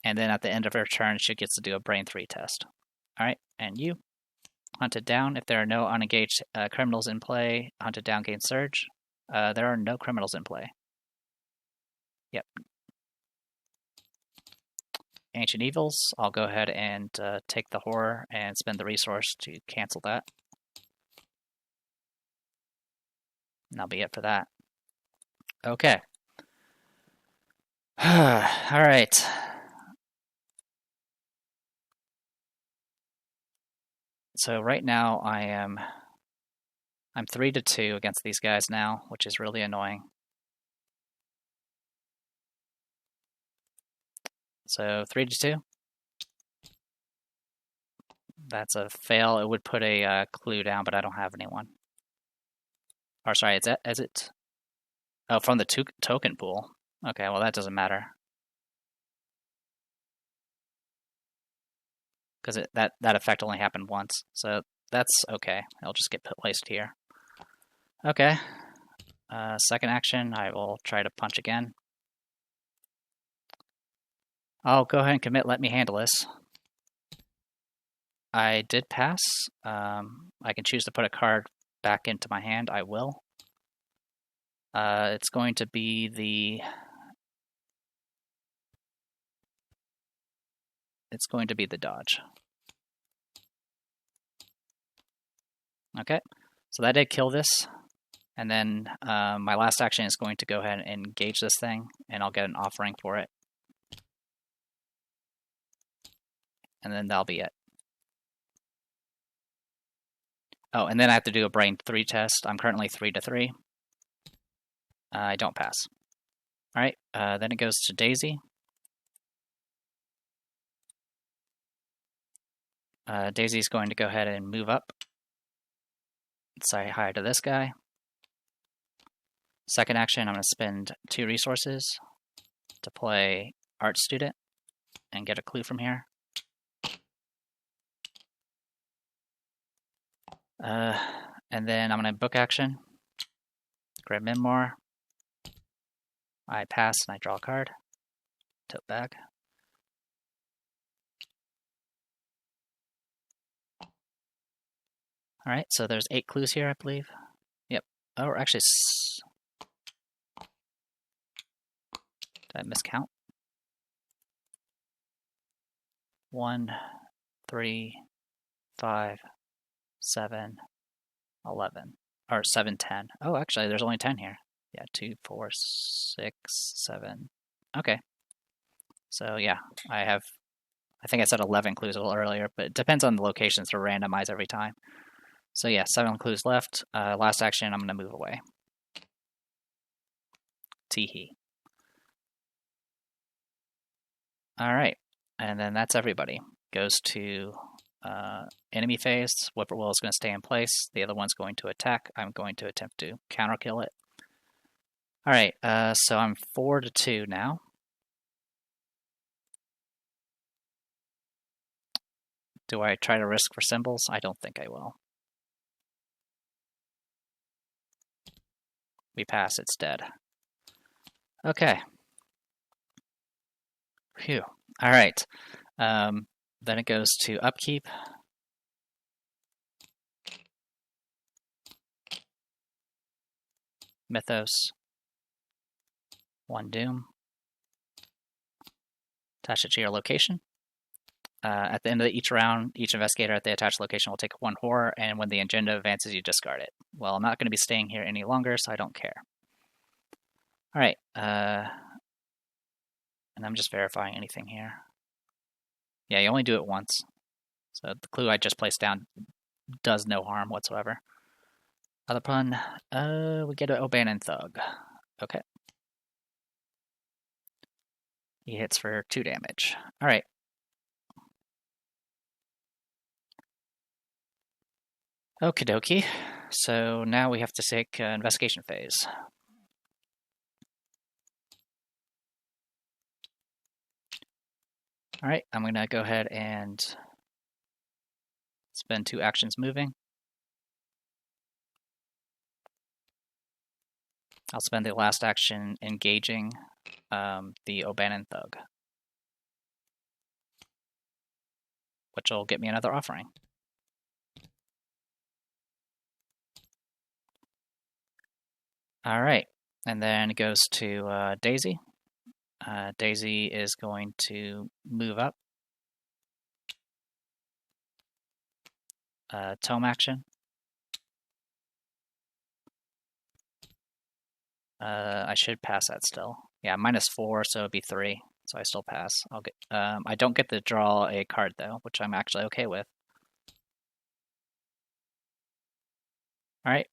And then at the end of her turn, she gets to do a Brain 3 test. Alright, and you. Hunted down. If there are no unengaged criminals in play, hunted down gains surge. There are no criminals in play. Yep. Ancient Evils. I'll go ahead and take the horror and spend the resource to cancel that. And that'll be it for that. Okay. Alright. So right now I'm 3 to 2 against these guys now, which is really annoying. So 3 to 2. That's a fail. It would put a clue down, but I don't have anyone. Or sorry, is it? Oh, from the token pool. Okay, well that doesn't matter. because that effect only happened once. So that's okay. It'll just get placed here. Okay. Second action, I will try to punch again. I'll go ahead and commit. Let me handle this. I did pass. I can choose to put a card back into my hand. I will. It's going to be the... It's going to be the dodge. Okay, so that did kill this. And then my last action is going to go ahead and engage this thing, and I'll get an offering for it. And then that'll be it. Oh, and then I have to do a brain 3 test. I'm currently 3-3. I don't pass. All right, then it goes to Daisy. Daisy's going to go ahead and move up. Say hi to this guy. Second action, I'm going to spend 2 resources to play Art Student and get a clue from here. And then I'm going to book action, grab Memoir. I pass and I draw a card. Tote bag. All right, so there's 8 clues here, I believe. Yep. Oh, actually, did I miscount? 1, 3, 5, 7, 11, or 7, 10. Oh, actually, there's only 10 here. Yeah, 2, 4, 6, 7. Okay. So yeah, I think I said 11 clues a little earlier, but it depends on the locations. They're randomized every time. So yeah, 7 clues left. Last action, I'm going to move away. Teehee. All right, and then that's everybody. Goes to enemy phase. Whippoorwill is going to stay in place. The other one's going to attack. I'm going to attempt to counter kill it. All right, so I'm 4-2 now. Do I try to risk for symbols? I don't think I will. We pass, it's dead. Okay. Phew. All right. Then it goes to upkeep. Mythos. 1 doom. Attach it to your location. At the end of each round, each investigator at the attached location will take 1 horror, and when the agenda advances, you discard it. Well, I'm not going to be staying here any longer, so I don't care. All right, and I'm just verifying anything here. Yeah, you only do it once. So the clue I just placed down does no harm whatsoever. Other pun, we get an O'Bannon Thug. Okay. He hits for 2 damage. All right. Okie dokie. So now we have to take investigation phase. All right, I'm going to go ahead and spend 2 actions moving. I'll spend the last action engaging the O'Bannon Thug, which will get me another offering. All right, and then it goes to Daisy. Daisy is going to move up. Tome action. I should pass that still. Yeah, -4, so it'd be 3. So I still pass. I'll get. I don't get to draw a card though, which I'm actually okay with. All right.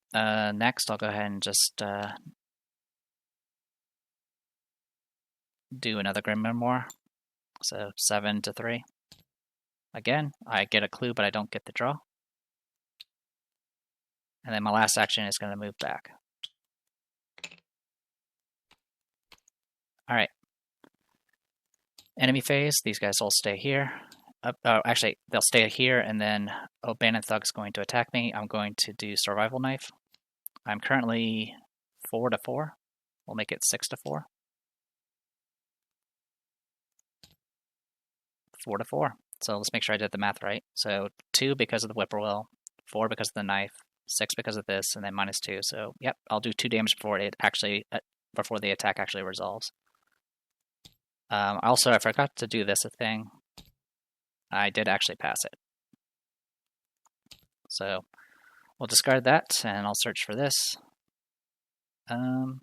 Next, I'll go ahead and just do another Grim Memoir. So 7-3. Again, I get a clue, but I don't get the draw. And then my last action is going to move back. All right. Enemy phase, these guys all stay here. Actually, they'll stay here, and then O'Bannon Thug's going to attack me. I'm going to do Survival Knife. I'm currently 4-4. We'll make it 6-4. 4-4. So let's make sure I did the math right. So 2 because of the whippoorwill, 4 because of the knife, 6 because of this, and then -2. So yep, I'll do 2 damage before the attack actually resolves. Also, I forgot to do this thing. I did actually pass it. So we'll discard that, and I'll search for this. Let's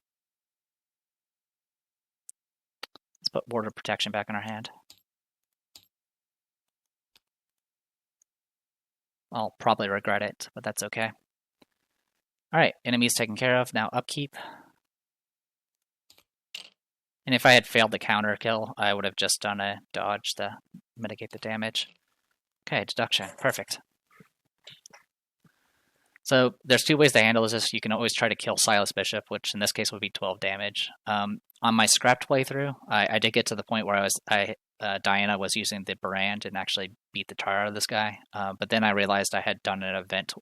put Ward of Protection back in our hand. I'll probably regret it, but that's okay. Alright, enemies taken care of. Now upkeep. And if I had failed the counter kill, I would have just done a dodge to mitigate the damage. Okay, deduction. Perfect. So there's 2 ways to handle this. You can always try to kill Silas Bishop, which in this case would be 12 damage. On my scrapped playthrough, I did get to the point where Diana was using the brand and actually beat the tar out of this guy. But then I realized I had done an event.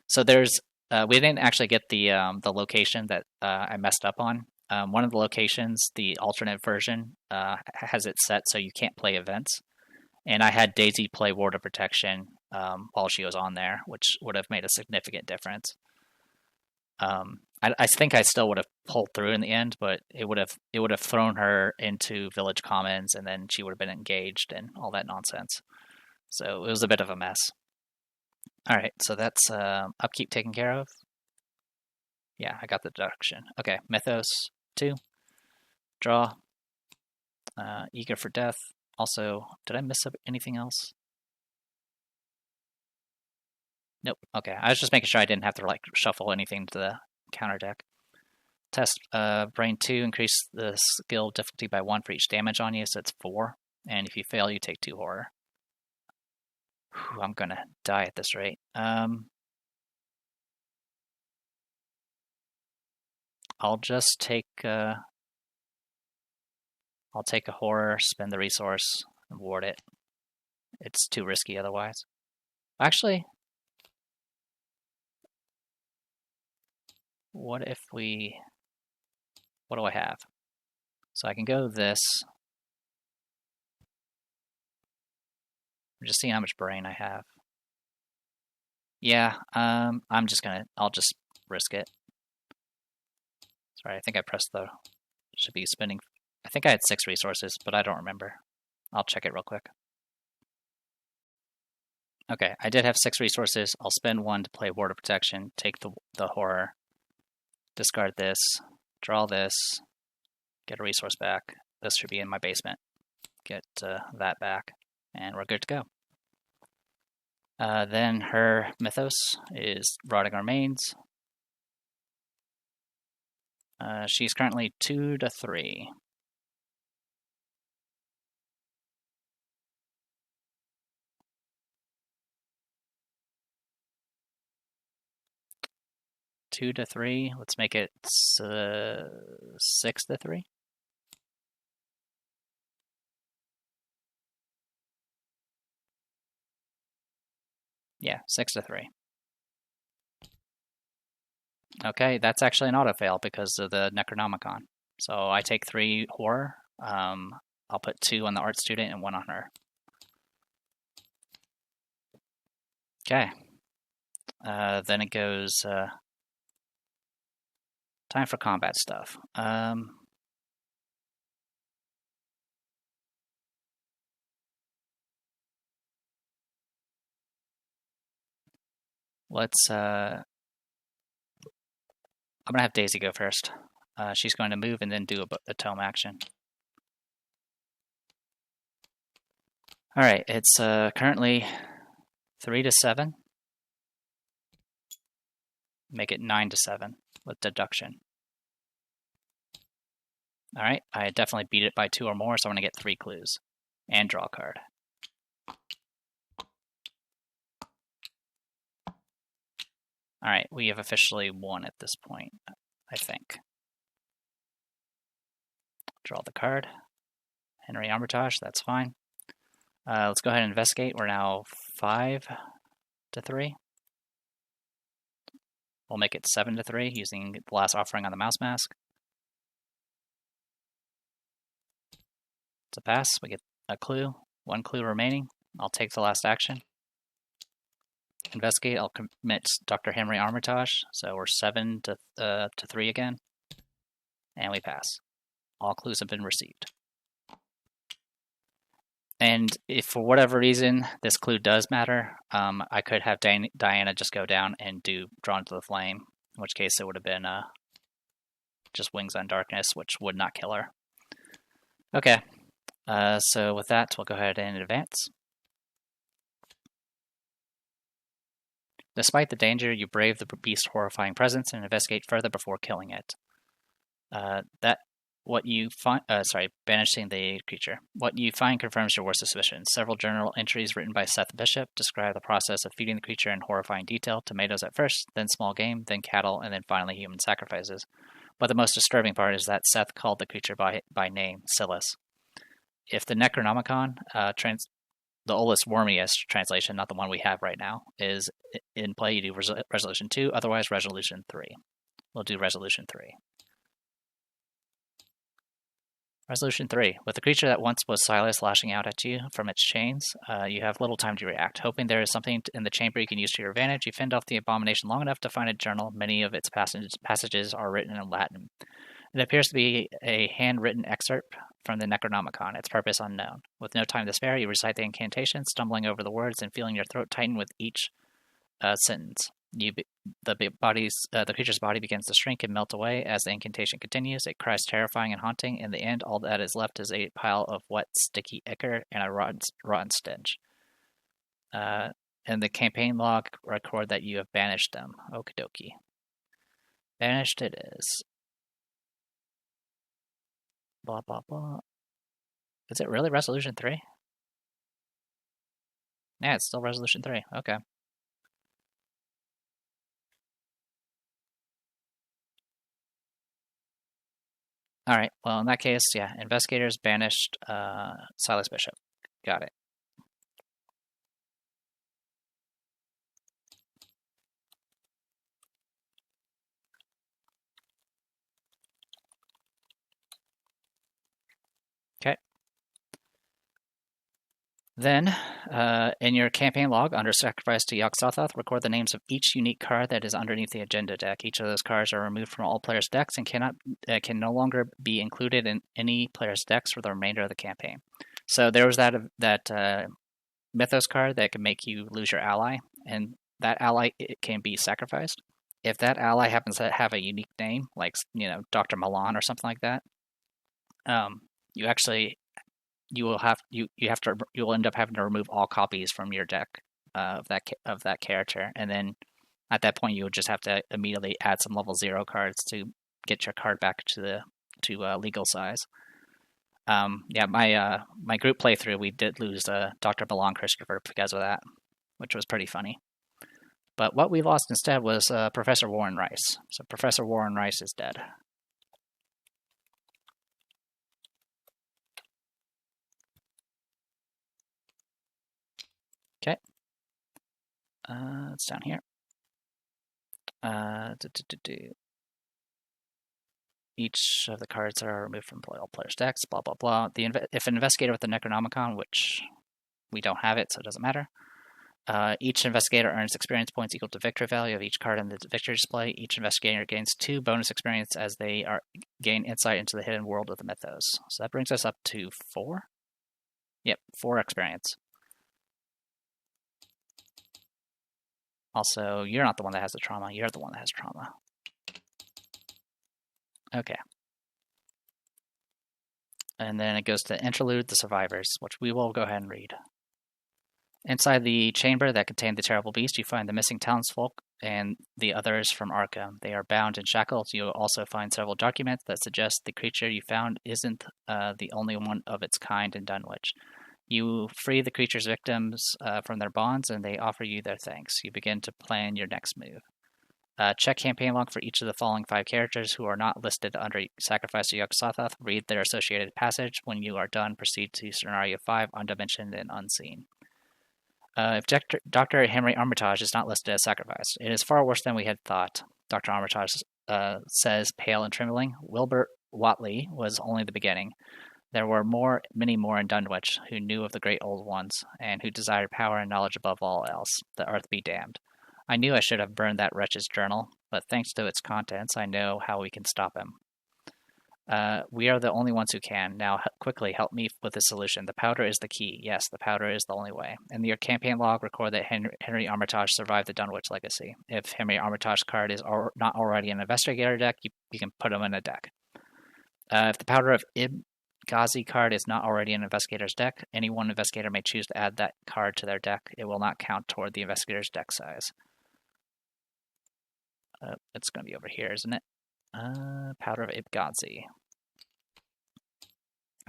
So there's we didn't actually get the location that I messed up on. One of the locations, the alternate version, has it set so you can't play events. And I had Daisy play Ward of Protection while she was on there, which would have made a significant difference. I think I still would have pulled through in the end, but it would have thrown her into Village Commons, and then she would have been engaged and all that nonsense. So it was a bit of a mess. All right, so that's upkeep taken care of. Yeah, I got the deduction. Okay, Mythos 2, draw, eager for death. Also, did I miss anything else? Nope. Okay, I was just making sure I didn't have to like shuffle anything to the counter deck. Test Brain 2, increase the skill difficulty by 1 for each damage on you, so it's 4. And if you fail, you take 2 horror. Whew, I'm gonna die at this rate. I'll just take I'll take a horror, spend the resource, and ward it. It's too risky otherwise. Actually, what if we... What do I have? So I can go this. I'm just seeing how much brain I have. Yeah, I'll just risk it. Sorry, I think I pressed the... Should be spending... I think I had 6 resources, but I don't remember. I'll check it real quick. Okay, I did have 6 resources. I'll spend 1 to play Ward of Protection, take the horror, discard this, draw this, get a resource back. This should be in my basement. Get that back, and we're good to go. Then her Mythos is Rotting Remains. She's currently 2-3. Two to 3. Let's make it 6-3. Yeah, 6-3. Okay, that's actually an auto fail because of the Necronomicon. So I take 3 horror. I'll put 2 on the art student and 1 on her. Okay. Then it goes time for combat stuff. Let's I'm gonna have Daisy go first. She's going to move and then do a tome action. All right, it's currently 3-7. Make it 9-7 with deduction. All right, I definitely beat it by 2 or more, so I'm gonna get 3 clues and draw a card. All right, we have officially won at this point, I think. Draw the card. Henry Armitage, that's fine. Let's go ahead and investigate. We're now 5 to 3. We'll make it 7 to 3 using the last offering on the mouse mask. It's a pass. We get a clue. 1 clue remaining. I'll take the last action. Investigate. I'll commit Dr. Henry Armitage. So we're 7 to 3 again. And we pass. All clues have been received. And if for whatever reason this clue does matter, I could have Diana just go down and do Drawn to the Flame, in which case it would have been just Wings on Darkness, which would not kill her. Okay, so with that, we'll go ahead and advance. Despite the danger, you brave the beast's horrifying presence and investigate further before killing it. Banishing the creature. What you find confirms your worst suspicions. Several journal entries written by Seth Bishop describe the process of feeding the creature in horrifying detail. Tomatoes at first, then small game, then cattle, and then finally human sacrifices. But the most disturbing part is that Seth called the creature by name, Silas. If the Necronomicon, the oldest, wormiest translation, not the one we have right now, is in play, you do Resolution 2, otherwise Resolution 3. We'll do Resolution 3. Resolution 3. With the creature that once was Silas lashing out at you from its chains, you have little time to react. Hoping there is something in the chamber you can use to your advantage, you fend off the abomination long enough to find a journal. Many of its passages are written in Latin. It appears to be a handwritten excerpt from the Necronomicon, its purpose unknown. With no time to spare, you recite the incantation, stumbling over the words and feeling your throat tighten with each sentence. The creature's body begins to shrink and melt away as the incantation continues. It cries terrifying and haunting. In the end, all that is left is a pile of wet, sticky ichor and a rotten stench. And the campaign log record that you have banished them. Okie dokie. Banished it is. Blah, blah, blah. Is it really Resolution 3? Yeah, it's still Resolution 3. Okay. Alright, well, in that case, yeah, investigators banished Silas Bishop. Got it. Okay. Then, in your campaign log, under Sacrifice to Yog-Sothoth, record the names of each unique card that is underneath the agenda deck. Each of those cards are removed from all players' decks and can no longer be included in any player's decks for the remainder of the campaign. So there was that Mythos card that can make you lose your ally, and that ally can be sacrificed. If that ally happens to have a unique name, like Dr. Milan or something like that, you will end up having to remove all copies from your deck of that character, and then at that point you would just have to immediately add some level 0 cards to get your card back to legal size. My group playthrough, we did lose Dr. Milan Christopher because of that, which was pretty funny. But what we lost instead was Professor Warren Rice. So Professor Warren Rice is dead. Okay. It's down here. Each of the cards are removed from all players' decks, blah, blah, blah. If an investigator with the Necronomicon, which we don't have it, so it doesn't matter. Each investigator earns experience points equal to victory value of each card in the victory display. Each investigator gains 2 bonus experience as they gain insight into the hidden world of the mythos. So that brings us up to 4? Yep, 4 experience. Also, you're not the one that has the trauma. You're the one that has trauma. Okay. And then it goes to Interlude, the Survivors, which we will go ahead and read. Inside the chamber that contained the terrible beast, you find the missing townsfolk and the others from Arkham. They are bound in shackles. You will also find several documents that suggest the creature you found isn't the only one of its kind in Dunwich. You free the creature's victims from their bonds, and they offer you their thanks. You begin to plan your next move. Check campaign log for each of the following 5 characters who are not listed under Sacrifice to Yog-Sothoth. Read their associated passage. When you are done, proceed to Scenario 5, Undimensioned and Unseen. If Dr. Henry Armitage is not listed as sacrificed, it is far worse than we had thought. Dr. Armitage says, pale and trembling. Wilbur Whatley was only the beginning. There were many more in Dunwich who knew of the great old ones, and who desired power and knowledge above all else. The earth be damned. I knew I should have burned that wretch's journal, but thanks to its contents, I know how we can stop him. We are the only ones who can. Now, quickly, help me with the solution. The powder is the key. Yes, the powder is the only way. In your campaign log, record that Henry Armitage survived the Dunwich legacy. If Henry Armitage's card is not already an investigator deck, you can put him in a deck. If the powder of Ghazi card is not already an investigator's deck, any one investigator may choose to add that card to their deck. It will not count toward the investigator's deck size. It's going to be over here, isn't it? Powder of Ibghazi.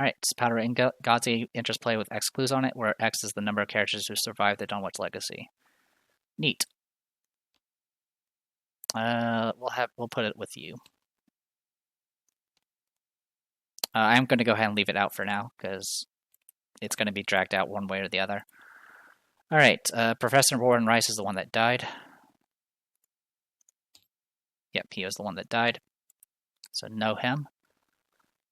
Alright, so Powder of Ibghazi enters play with X clues on it, where X is the number of characters who survived the Dunwich legacy. Neat. We'll put it with you. I'm going to go ahead and leave it out for now, because it's going to be dragged out one way or the other. Alright, Professor Warren Rice is the one that died. Yep, he was the one that died. So know him.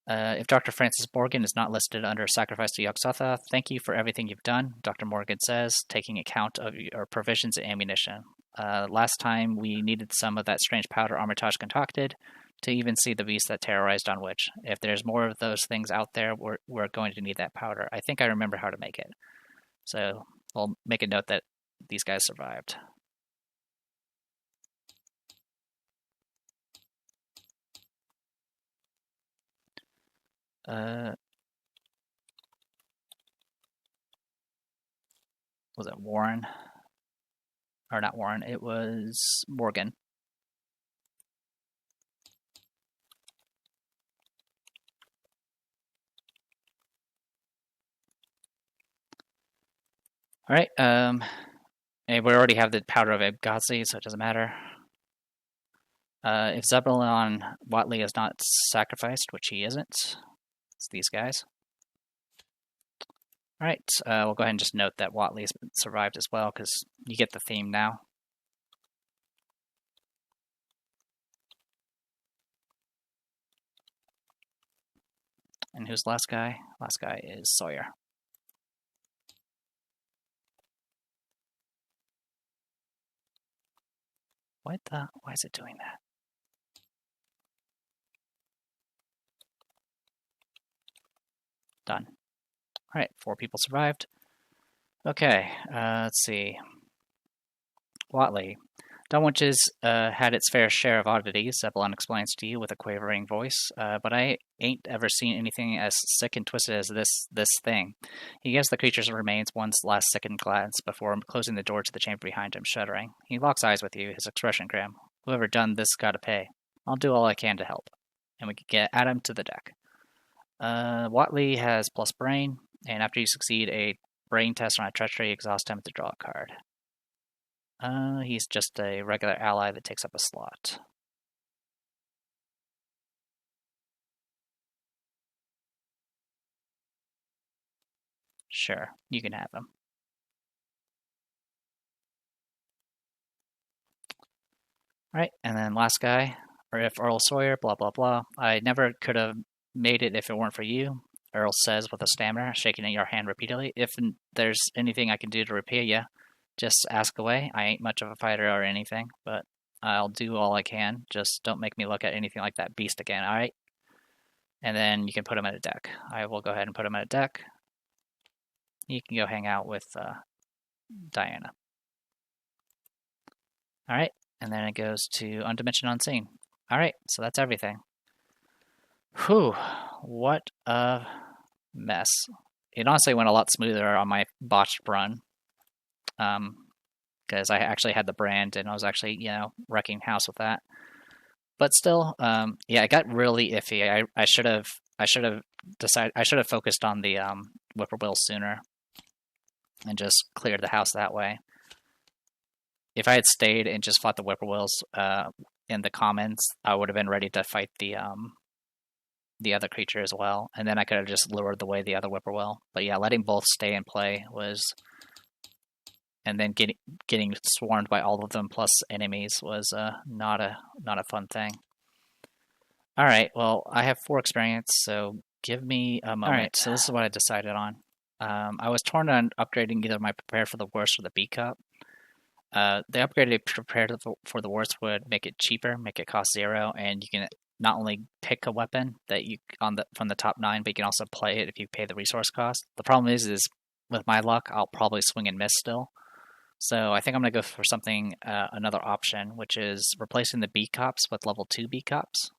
If Dr. Francis Morgan is not listed under Sacrifice to Yog-Sothoth, thank you for everything you've done, Dr. Morgan says, taking account of your provisions and ammunition. Last time we needed some of that strange powder Armitage concocted to even see the beast that terrorized Dunwich. If there's more of those things out there, we're going to need that powder. I think I remember how to make it. So we'll make a note that these guys survived. Was it Warren? Or not Warren, it was Morgan. Alright, and we already have the powder of Ibghazi, so it doesn't matter. If Zebulon Whatley is not sacrificed, which he isn't, it's these guys. Alright, we'll go ahead and just note that Whatley's survived as well, because you get the theme now. And who's the last guy? Last guy is Sawyer. Why is it doing that? Done. Alright, 4 people survived. Okay, let's see. Whatley. Dunwich has had its fair share of oddities, Zebulon explains to you with a quavering voice, but I ain't ever seen anything as sick and twisted as this thing. He gives the creature's remains one last sickened glance before closing the door to the chamber behind him, shuddering. He locks eyes with you, his expression grim. Whoever done this gotta pay. I'll do all I can to help. And we can get Adam to the deck. Whatley has plus brain, and after you succeed a brain test on a treachery, exhaust him to draw a card. He's just a regular ally that takes up a slot. Sure, you can have him. Alright, and then last guy, or if Earl Sawyer, blah blah blah. I never could have made it if it weren't for you, Earl says with a stammer, shaking your hand repeatedly. If there's anything I can do to repay you, just ask away. I ain't much of a fighter or anything, but I'll do all I can. Just don't make me look at anything like that beast again, alright? And then you can put him in a deck. I will go ahead and put him in a deck. You can go hang out with Diana. Alright, and then it goes to Undimensioned Unseen. Alright, so that's everything. Whew, what a mess. It honestly went a lot smoother on my botched run. Because I actually had the brand and I was actually, wrecking house with that. But still, yeah, it got really iffy. I should have focused on the whippoorwill sooner and just cleared the house that way. if I had stayed and just fought the Whippoorwills in the commons, I would have been ready to fight the other creature as well, and then I could have just lured away the other Whippoorwill. But yeah, letting both stay in play was, and then getting swarmed by all of them plus enemies was not a fun thing. All right, well, I have 4 experience, so give me a moment. All right, so this is what I decided on. I was torn on upgrading either my Prepare for the Worst or the B Cup. The upgraded Prepare for the Worst would make it cheaper, make it cost 0, and you can not only pick a weapon that you from the top 9, but you can also play it if you pay the resource cost. The problem is with my luck, I'll probably swing and miss still. So I think I'm going to go for something, another option, which is replacing the B Cops with level 2 B Cops.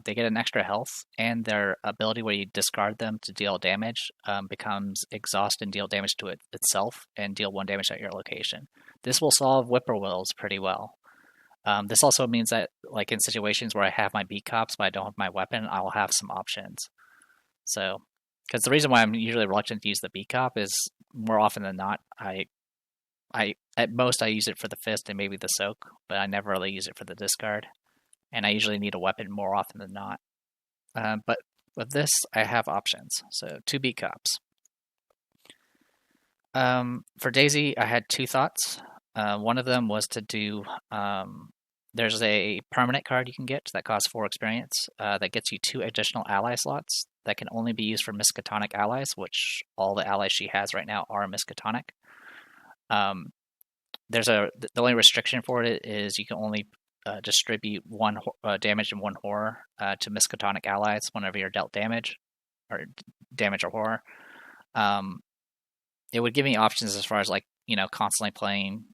They get an extra health, and their ability where you discard them to deal damage becomes exhaust and deal damage to itself, and deal 1 damage at your location. This will solve Whippoorwills pretty well. This also means that, like in situations where I have my B Cops but I don't have my weapon, I will have some options. So, because the reason why I'm usually reluctant to use the B Cop is more often than not, at most I use it for the fist and maybe the soak, but I never really use it for the discard. And I usually need a weapon more often than not. But with this, I have options. So 2 B Cops. For Daisy, I had 2 thoughts. One of them was to do, there's a permanent card you can get that costs 4 experience that gets you 2 additional ally slots that can only be used for Miskatonic allies, which all the allies she has right now are Miskatonic. The only restriction for it is you can only distribute 1 damage and 1 horror to Miskatonic allies whenever you're dealt damage or horror. It would give me options as far as, like, constantly playing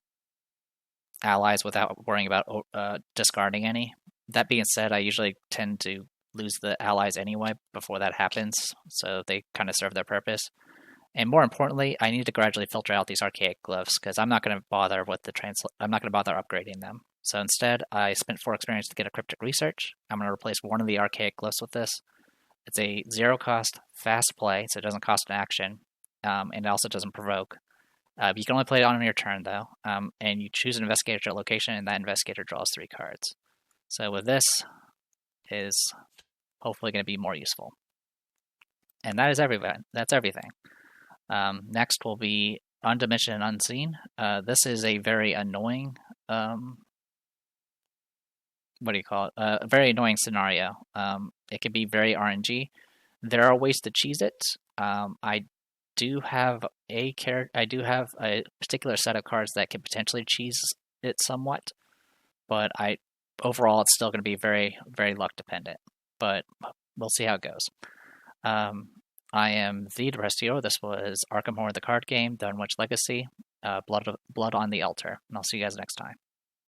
allies without worrying about discarding any. That being said, I usually tend to lose the allies anyway before that happens, so they kind of serve their purpose. And more importantly, I need to gradually filter out these archaic glyphs because I'm not going to bother with I'm not going to bother upgrading them. So instead, I spent 4 experience to get a Cryptic Research. I'm going to replace one of the archaic glyphs with this. It's a 0-cost, fast play, so it doesn't cost an action, and it also doesn't provoke. You can only play it on your turn, though, and you choose an investigator at location, and that investigator draws 3 cards. So with this, is hopefully going to be more useful. And that is everything. That's everything. Next will be Undimensioned and Unseen. This is a very annoying, a very annoying scenario. It can be very RNG. There are ways to cheese it. I do have a particular set of cards that can potentially cheese it somewhat, but overall it's still going to be very, very luck dependent. But we'll see how it goes. I am the Depressed Hero. This was Arkham Horror, the card game, Dunwich Legacy, Blood on the Altar, and I'll see you guys next time.